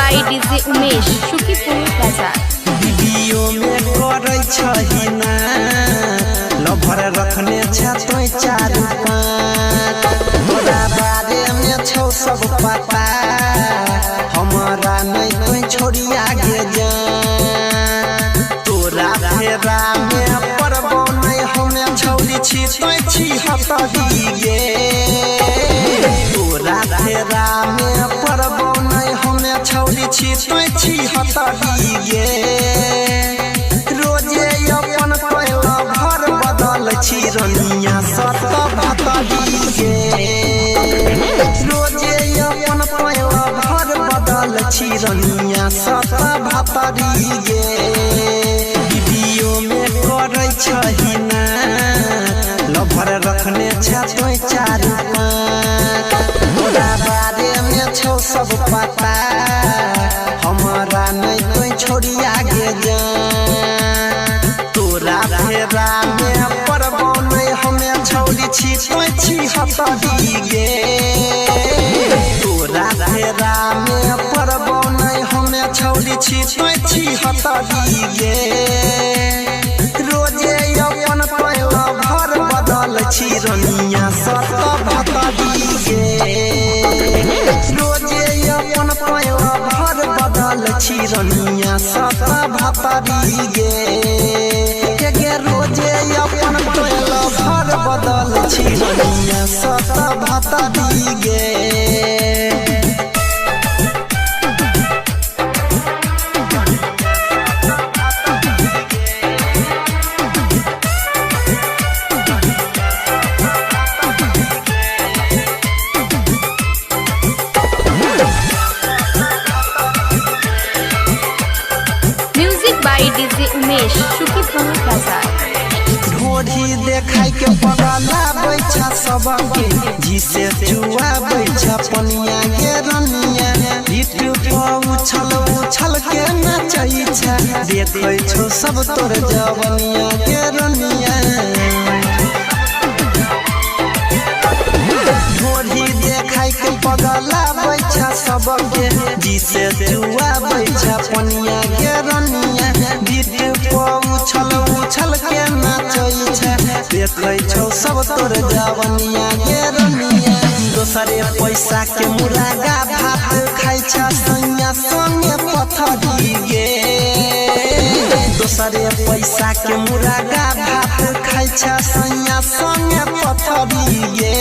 बाई DJ Umesh Sukhipur बाजार। Video में करे छही ना लभर रखने छ तो चारू पाँच तोरा बारे में छौ सब पता हमारा नहीं कोई छोड़ी आगे जा तोरा फेरा में परबो नहीं हमें छौरी छी तो छी हतरी गे तोरा फेरा में परबो नहीं हमें छौरी छी तो छी हतरी गे रोजे अपन पहला भर बदल छी रनिया सत भतरी गे रोजे अपन पहला भर बदल छी रनिया सत भतरी गे वीडियो में करे छही ना लभर रखने छ तो चारू पाँच तोरा बारे में छौ सब पता हमारा नहीं कोई छोड़ी आगे जा तोरा फेरा में परबो नहीं हमें छौरी छी तो छी हतरी गे तोरा फेरा में परबो नहीं हमें छौरी छी तो छी हतरी गे रोजे अपन पहला भर बदल छी रनिया सत भतरी गे रोजे अपन पहला भर बदल छी रनिया सत भतरी गे रोजे अपन पहला भर बदल छी रनिया सत भतरी गे। डीजे उमेश सुखीपुर बाजार। ढोढ़ी देखाई के पगला बैठा सबके जिसे जुआ बैठा पनिया के रनिया पीठ पर उछल उछल के नचै छ देखै छौ सब तोर जवनिया के रनिया ढोढ़ी देखाई के पगला बैठा सबके जिसे जुआ बैठा पनिया के रनिया उछल उछल के नचै छ देखै छौ सब तोर जवनिया के रनिया दोसरे पैसा के मुर्गा भात खाइ छ सैया संगे पथरी गे दोसरे पैसा के मुर्गा भात खाइ छ सैया संगे पथरी गे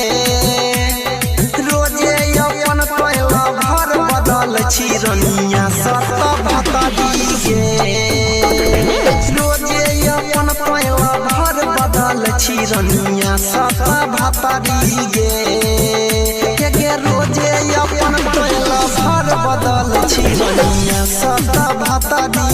रोजे अपन पहला भर बदल छी रनिया सत भतरी गे रोजे अपन पहला भर बदल छी रनिया सत भतरी गे रोजे अपन पहला भर बदल छी रनिया सत भतरी